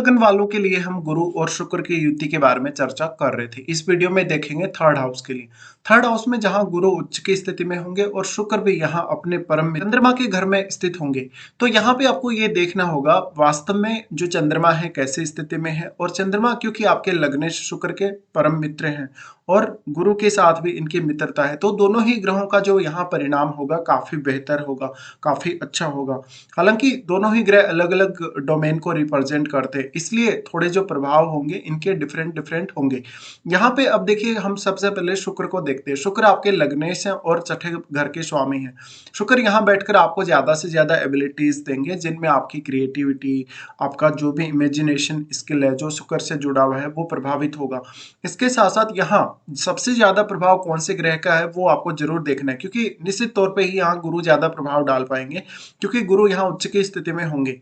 लगन वालों के लिए हम गुरु और शुक्र की युति के बारे में चर्चा कर रहे थे। इस वीडियो में देखेंगे थर्ड हाउस के लिए। थर्ड हाउस में जहां गुरु उच्च की स्थिति में होंगे और शुक्र भी यहां अपने परम मित्र चंद्रमा के घर में स्थित होंगे। तो यहाँ पे आपको ये देखना होगा वास्तव में जो चंद्रमा है कैसे स्थिति में है, और चंद्रमा क्योंकि आपके लग्नेश शुक्र के परम मित्र हैं और गुरु के साथ भी इनकी मित्रता है, तो दोनों ही ग्रहों का जो यहाँ परिणाम होगा काफी बेहतर होगा, काफी अच्छा होगा। हालांकि दोनों ही ग्रह अलग अलग डोमेन को रिप्रेजेंट करते हैं, इसलिए थोड़े जो प्रभाव होंगे इनके डिफरेंट डिफरेंट होंगे। यहाँ पे अब देखिए हम सबसे पहले शुक्र को देखते हैं। शुक्र आपके लग्नेश हैं और छठे घर के स्वामी हैं। शुक्र यहाँ बैठकर आपको ज्यादा से ज्यादा एबिलिटीज देंगे, जिनमें आपकी क्रिएटिविटी, आपका जो भी इमेजिनेशन स्किल है जो शुक्र से जुड़ा हुआ है वो प्रभावित होगा। इसके साथ साथ यहाँ सबसे ज्यादा प्रभाव कौन से ग्रह का है वो आपको जरूर देखना है, क्योंकि निश्चित तौर पे ही यहाँ गुरु ज्यादा प्रभाव डाल पाएंगे, क्योंकि गुरु यहाँ उच्च की स्थिति में होंगे।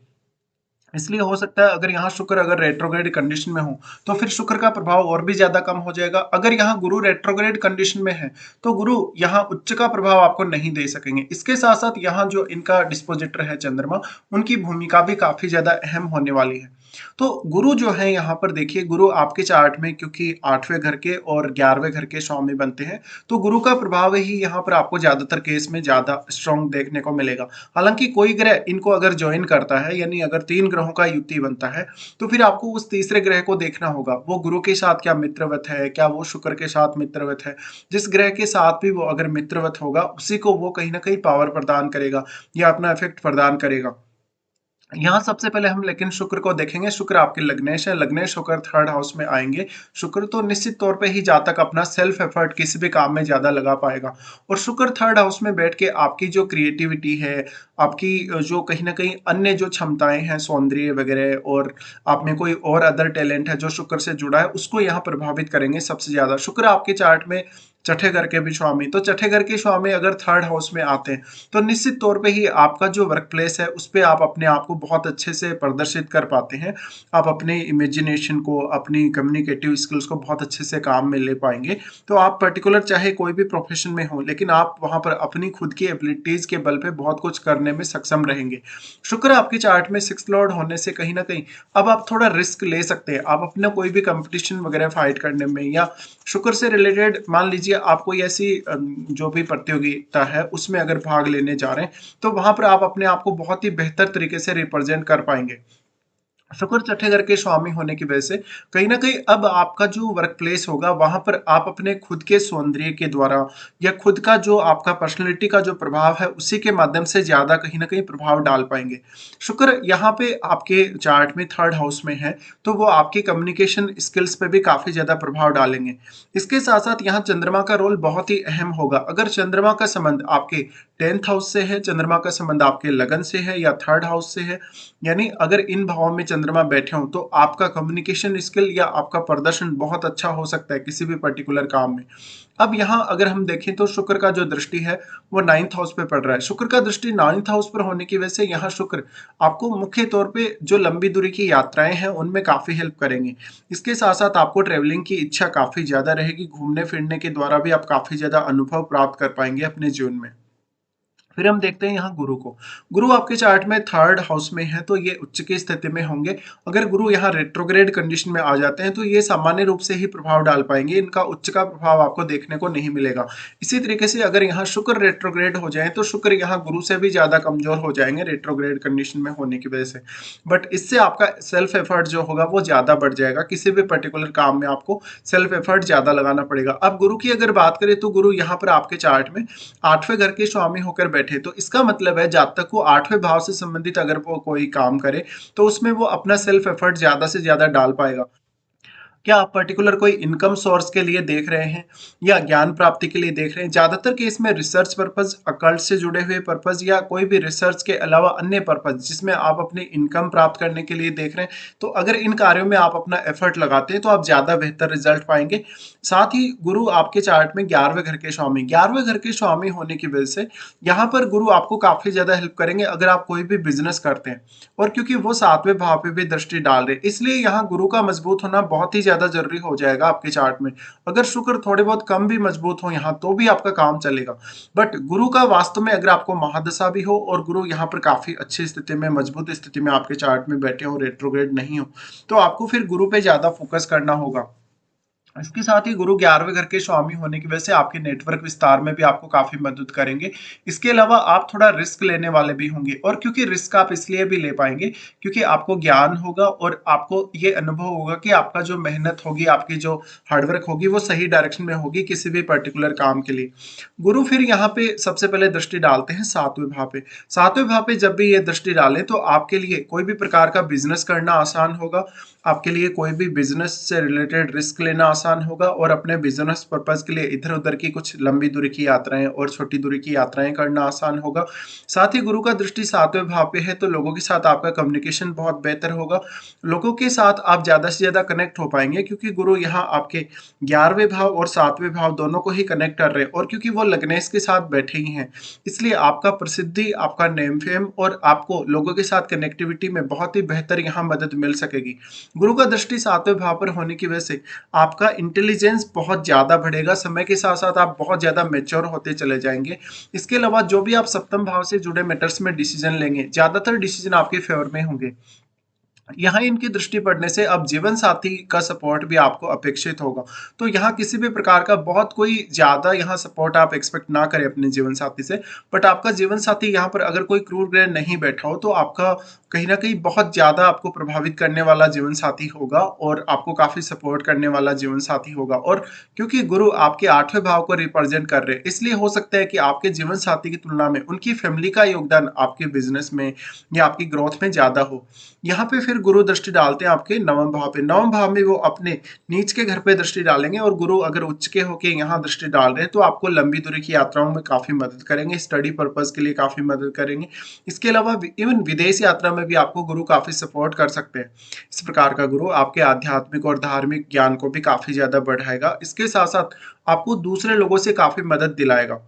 इसलिए हो सकता है अगर यहाँ शुक्र अगर रेट्रोग्रेड कंडीशन में हो तो फिर शुक्र का प्रभाव और भी ज्यादा कम हो जाएगा। अगर यहाँ गुरु रेट्रोग्रेड कंडीशन में है तो गुरु यहाँ उच्च का प्रभाव आपको नहीं दे सकेंगे। इसके साथ साथ यहाँ जो इनका डिस्पोजिटर है चंद्रमा, उनकी भूमिका भी काफी ज्यादा अहम होने वाली है। तो गुरु जो है यहाँ पर देखिए, गुरु आपके चार्ट में क्योंकि 8वें घर के और 11वें घर के स्वामी बनते हैं, तो गुरु का प्रभाव ही यहाँ पर आपको ज्यादातर केस में ज्यादा स्ट्रॉन्ग देखने को मिलेगा। हालांकि कोई ग्रह इनको अगर ज्वाइन करता है, यानी अगर 3 ग्रहों का युति बनता है, तो फिर आपको उस तीसरे ग्रह को देखना होगा वो गुरु के साथ क्या मित्रवत है, क्या वो शुक्र के साथ मित्रवत है। जिस ग्रह के साथ भी वो अगर मित्रवत होगा उसी को वो कहीं ना कहीं पावर प्रदान करेगा या अपना इफेक्ट प्रदान करेगा। यहाँ सबसे पहले हम लेकिन शुक्र को देखेंगे। शुक्र आपके लग्नेश है, लग्नेश होकर थर्ड हाउस में आएंगे शुक्र, तो निश्चित तौर पे ही जातक अपना सेल्फ एफर्ट किसी भी काम में ज्यादा लगा पाएगा। और शुक्र थर्ड हाउस में बैठ के आपकी जो क्रिएटिविटी है, आपकी जो कहीं ना कहीं अन्य जो क्षमताएं हैं सौंदर्य वगैरह, और आप में कोई और अदर टैलेंट है जो शुक्र से जुड़ा है, उसको यहाँ प्रभावित करेंगे सबसे ज्यादा। शुक्र आपके चार्ट में छठे घर के भी स्वामी, तो छठे घर के स्वामी अगर थर्ड हाउस में आते हैं तो निश्चित तौर पे ही आपका जो वर्क प्लेस है उस पर आप अपने आप को बहुत अच्छे से प्रदर्शित कर पाते हैं। आप अपने इमेजिनेशन को, अपनी कम्युनिकेटिव स्किल्स को बहुत अच्छे से काम में ले पाएंगे। तो आप पर्टिकुलर चाहे कोई भी प्रोफेशन में हो, लेकिन आप वहां पर अपनी खुद की एबिलिटीज के बल पे बहुत कुछ करने में सक्षम रहेंगे। शुक्र आपके चार्ट में 6th लॉर्ड होने से कहीं ना कहीं अब आप थोड़ा रिस्क ले सकते हैं। आप अपना कोई भी कंपटीशन वगैरह फाइट करने में, या शुक्र से रिलेटेड मान लीजिए आप कोई ऐसी जो भी प्रतियोगिता है उसमें अगर भाग लेने जा रहे हैं, तो वहां पर आप अपने आप को बहुत ही बेहतर तरीके से रिप्रेजेंट कर पाएंगे। शुक्र छठे घर के स्वामी होने की वजह से कहीं ना कहीं अब आपका जो वर्क प्लेस होगा वहां पर आप अपने खुद के सौंदर्य के द्वारा या खुद का जो आपका पर्सनैलिटी का जो प्रभाव है उसी के माध्यम से ज्यादा कहीं ना कहीं प्रभाव डाल पाएंगे। शुक्र यहाँ पे आपके चार्ट में थर्ड हाउस में है, तो वो आपके कम्युनिकेशन स्किल्स पे भी काफी ज्यादा प्रभाव डालेंगे। इसके साथ साथ यहाँ चंद्रमा का रोल बहुत ही अहम होगा। अगर चंद्रमा का संबंध आपके 10th हाउस से है, चंद्रमा का संबंध आपके लगन से है या थर्ड हाउस से है, यानी अगर इन भावों में चंद्रमा बैठे हो तो आपका कम्युनिकेशन स्किल या आपका प्रदर्शन बहुत अच्छा हो सकता है किसी भी पर्टिकुलर काम में। अब यहाँ अगर हम देखें तो शुक्र का जो दृष्टि है वो 9th हाउस पे पड़ रहा है। शुक्र का दृष्टि 9th हाउस पर होने की वजह से यहाँ शुक्र आपको मुख्य तौर पे जो लंबी दूरी की यात्राएं हैं उनमें काफी हेल्प करेंगे। इसके साथ साथ आपको ट्रेवलिंग की इच्छा काफी ज्यादा रहेगी, घूमने फिरने के द्वारा भी आप काफी ज्यादा अनुभव प्राप्त कर पाएंगे अपने जीवन में। फिर हम देखते हैं यहाँ गुरु को। गुरु आपके चार्ट में थर्ड हाउस में है तो ये उच्च की स्थिति में होंगे। अगर गुरु यहाँ रेट्रोग्रेड कंडीशन में आ जाते हैं तो ये सामान्य रूप से ही प्रभाव डाल पाएंगे, इनका उच्च का प्रभाव आपको देखने को नहीं मिलेगा। इसी तरीके से अगर यहाँ शुक्र रेट्रोग्रेड हो जाए तो शुक्र यहाँ गुरु से भी ज्यादा कमजोर हो जाएंगे रेट्रोग्रेड कंडीशन में होने की वजह से। बट इससे आपका सेल्फ एफर्ट जो होगा वो ज्यादा बढ़ जाएगा, किसी भी पर्टिकुलर काम में आपको सेल्फ एफर्ट ज्यादा लगाना पड़ेगा। अब गुरु की अगर बात करें तो गुरु यहाँ पर आपके चार्ट में 8वें घर के स्वामी होकर बैठे, तो इसका मतलब है जब तक वो 8वें भाव से संबंधित अगर वो कोई काम करे तो उसमें वो अपना सेल्फ एफर्ट ज्यादा से ज्यादा डाल पाएगा। क्या आप पर्टिकुलर कोई इनकम सोर्स के लिए देख रहे हैं या ज्ञान प्राप्ति के लिए देख रहे हैं? ज्यादातर केस में रिसर्च पर्पज, अकल्ट से जुड़े हुए पर्पज, या कोई भी रिसर्च के अलावा अन्य पर्पज जिसमें आप अपनी इनकम प्राप्त करने के लिए देख रहे हैं, तो अगर इन कार्यों में आप अपना एफर्ट लगाते हैं तो आप ज्यादा बेहतर रिजल्ट पाएंगे। साथ ही गुरु आपके चार्ट में 11वें घर के स्वामी, 11वें घर के स्वामी होने की वजह से यहाँ पर गुरु आपको काफी ज्यादा हेल्प करेंगे अगर आप कोई भी बिजनेस करते हैं। और क्योंकि वो 7वें भाव पे भी दृष्टि डाल रहे, इसलिए यहाँ गुरु का मजबूत होना बहुत ही ज्यादा जरूरी हो जाएगा आपके चार्ट में। अगर शुक्र थोड़े बहुत कम भी मजबूत हो यहाँ तो भी आपका काम चलेगा। बट गुरु का वास्तव में अगर आपको महादशा भी हो और गुरु यहाँ पर काफी अच्छी स्थिति में, मजबूत स्थिति में आपके चार्ट में बैठे हो, रेट्रोग्रेड नहीं हो, तो आपको फिर गुरु पे ज्यादा फोकस करना होगा। इसके साथ ही गुरु 11वें घर के स्वामी होने की वजह से आपके नेटवर्क विस्तार में भी आपको काफी मदद करेंगे। इसके अलावा आप थोड़ा रिस्क लेने वाले भी होंगे, और क्योंकि रिस्क आप इसलिए भी ले पाएंगे क्योंकि आपको ज्ञान होगा और आपको ये अनुभव होगा कि आपका जो मेहनत होगी, आपकी जो हार्डवर्क होगी वो सही डायरेक्शन में होगी किसी भी पर्टिकुलर काम के लिए। गुरु फिर यहाँ पे सबसे पहले दृष्टि डालते हैं 7वें भाव पे। 7वें भाव पे जब भी ये दृष्टि डालें तो आपके लिए कोई भी प्रकार का बिजनेस करना आसान होगा, आपके लिए कोई भी बिजनेस से रिलेटेड रिस्क लेना आसान होगा, और अपने बिजनेस पर्पज के लिए इधर उधर की कुछ लंबी दूरी की यात्राएं और छोटी दूरी की यात्राएं करना आसान होगा। साथ ही गुरु का दृष्टि 7वें भाव पे है तो लोगों के साथ आपका कम्युनिकेशन बहुत बेहतर होगा, लोगों के साथ आप ज्यादा से ज्यादा कनेक्ट हो पाएंगे, क्योंकि गुरु यहाँ आपके 11वें भाव और 7वें भाव दोनों को ही कनेक्ट कर रहे हैं, और क्योंकि वो लग्नेश के साथ बैठे ही हैं, इसलिए आपका प्रसिद्धि, आपका नेम फेम और आपको लोगों के साथ कनेक्टिविटी में बहुत ही बेहतर यहाँ मदद मिल सकेगी। गुरु का दृष्टि 7वें भाव पर होने की वजह से आपका इंटेलिजेंस बहुत ज्यादा बढ़ेगा, समय के साथ साथ आप बहुत ज्यादा मेच्योर होते चले जाएंगे। इसके अलावा जो भी आप सप्तम भाव से जुड़े मैटर्स में डिसीजन लेंगे, ज्यादातर डिसीजन आपके फेवर में होंगे। यहाँ इनकी दृष्टि पड़ने से अब जीवन साथी का सपोर्ट भी आपको अपेक्षित होगा। तो यहाँ किसी भी प्रकार का बहुत कोई ज्यादा यहाँ सपोर्ट आप एक्सपेक्ट ना करें अपने जीवन साथी से। बट आपका जीवन साथी यहाँ पर अगर कोई क्रूर ग्रह नहीं बैठा हो तो आपका कहीं ना कहीं बहुत ज्यादा आपको प्रभावित करने वाला जीवन साथी होगा, और आपको काफी सपोर्ट करने वाला जीवन साथी होगा। और क्योंकि गुरु आपके 8वें भाव को रिप्रेजेंट कर रहे हैं, इसलिए हो सकता है कि आपके जीवन साथी की तुलना में उनकी फैमिली का योगदान आपके बिजनेस में या आपकी ग्रोथ में ज्यादा हो। यहाँ पे फिर गुरु दृष्टि डालते हैं आपके 9वें भाव पे। 9वें भाव में वो अपने नीच के घर पे दृष्टि डालेंगे, और गुरु अगर उच्च के होके यहाँ दृष्टि डाल रहे हैं तो आपको लंबी दूरी की यात्राओं में काफी मदद करेंगे, स्टडी पर्पज के लिए काफी मदद करेंगे। इसके अलावा इवन विदेश यात्रा में भी आपको गुरु काफी सपोर्ट कर सकते हैं। इस प्रकार का गुरु आपके आध्यात्मिक और धार्मिक ज्ञान को भी काफी ज्यादा बढ़ाएगा। इसके साथ साथ आपको दूसरे लोगों से काफी मदद दिलाएगा।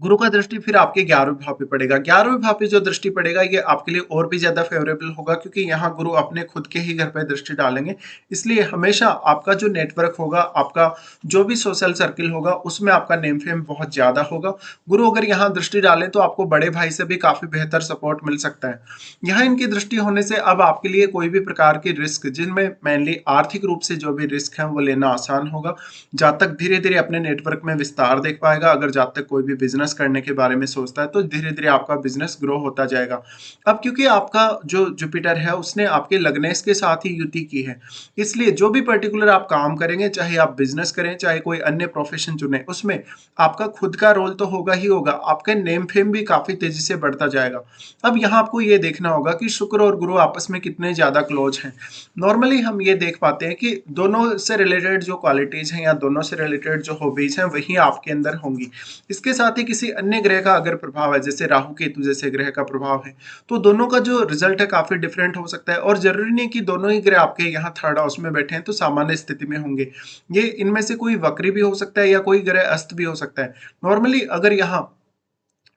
गुरु का दृष्टि फिर आपके 11वें भाव पे पड़ेगा। 11वें भाव पे जो दृष्टि पड़ेगा ये आपके लिए और भी ज्यादा फेवरेबल होगा, क्योंकि यहाँ गुरु अपने खुद के ही घर पे दृष्टि डालेंगे। इसलिए हमेशा आपका जो नेटवर्क होगा, आपका जो भी सोशल सर्किल होगा, उसमें आपका नेम फेम बहुत ज्यादा होगा। गुरु अगर यहाँ दृष्टि डालें तो आपको बड़े भाई से भी काफी बेहतर सपोर्ट मिल सकता है। यहाँ इनकी दृष्टि होने से अब आपके लिए कोई भी प्रकार की रिस्क, जिनमें मेनली आर्थिक रूप से जो भी रिस्क है वो लेना आसान होगा। जातक धीरे धीरे अपने नेटवर्क में विस्तार देख पाएगा। अगर जातक कोई भी बिजनेस करने के बारे में सोचता है तो धीरे धीरे आपका बिजनेस ग्रो होता जाएगा। अब क्योंकि आपका जो जुपिटर है उसने आपके लग्नेश के साथ ही युति की है, इसलिए जो भी पर्टिकुलर आप काम करेंगे, चाहे आप बिजनेस करें चाहे कोई अन्य प्रोफेशन चुने, उसमें आपका खुद का रोल तो होगा ही होगा, आपका नेम फेम भी काफी तेजी से बढ़ता जाएगा। अब यहाँ आपको ये देखना होगा कि शुक्र और गुरु आपस में कितने ज्यादा क्लोज हैं। नॉर्मली हम ये देख पाते हैं कि दोनों से रिलेटेड जो क्वालिटीज हैं या दोनों से रिलेटेड जो हॉबीज हैं वही आपके अंदर होंगी। इसके साथ ही किसी अन्य ग्रह का अगर प्रभाव है, जैसे राहु केतु जैसे ग्रह का प्रभाव है, तो दोनों का जो रिजल्ट है काफी डिफरेंट हो सकता है। और जरूरी नहीं कि दोनों ही ग्रह आपके यहाँ थर्ड हाउस में बैठे हैं तो सामान्य स्थिति में होंगे। ये इनमें से कोई वक्री भी हो सकता है या कोई ग्रह अस्त भी हो सकता है। नॉर्मली अगर यहाँ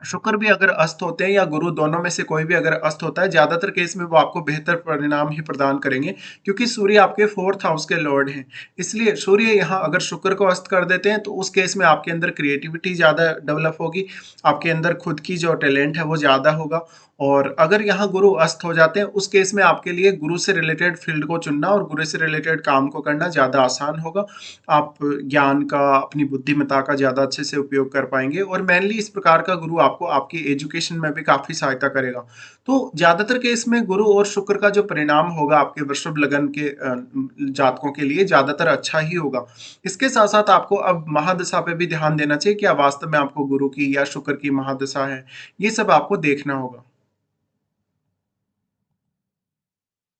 शुक्र भी अगर अस्त होते हैं या गुरु दोनों में से कोई भी अगर अस्त होता है, ज्यादातर केस में वो आपको बेहतर परिणाम ही प्रदान करेंगे, क्योंकि सूर्य आपके 4th हाउस के लॉर्ड हैं। इसलिए सूर्य यहाँ अगर शुक्र को अस्त कर देते हैं तो उस केस में आपके अंदर क्रिएटिविटी ज्यादा डेवलप होगी, आपके अंदर खुद की जो टैलेंट है वो ज्यादा होगा। और अगर यहाँ गुरु अस्त हो जाते हैं उस केस में आपके लिए गुरु से रिलेटेड फील्ड को चुनना और गुरु से रिलेटेड काम को करना ज्यादा आसान होगा। आप ज्ञान का, अपनी बुद्धिमत्ता का ज्यादा अच्छे से उपयोग कर पाएंगे, और मेनली इस प्रकार का गुरु आपको आपकी एजुकेशन में भी काफी सहायता करेगा। तो ज्यादातर केस में गुरु और शुक्र का जो परिणाम होगा आपके वृषभ लगन के जातकों के लिए ज्यादातर अच्छा ही होगा। इसके साथ साथ आपको अब महादशा पे भी ध्यान देना चाहिए, क्या वास्तव में आपको गुरु की या शुक्र की महादशा है, ये सब आपको देखना होगा।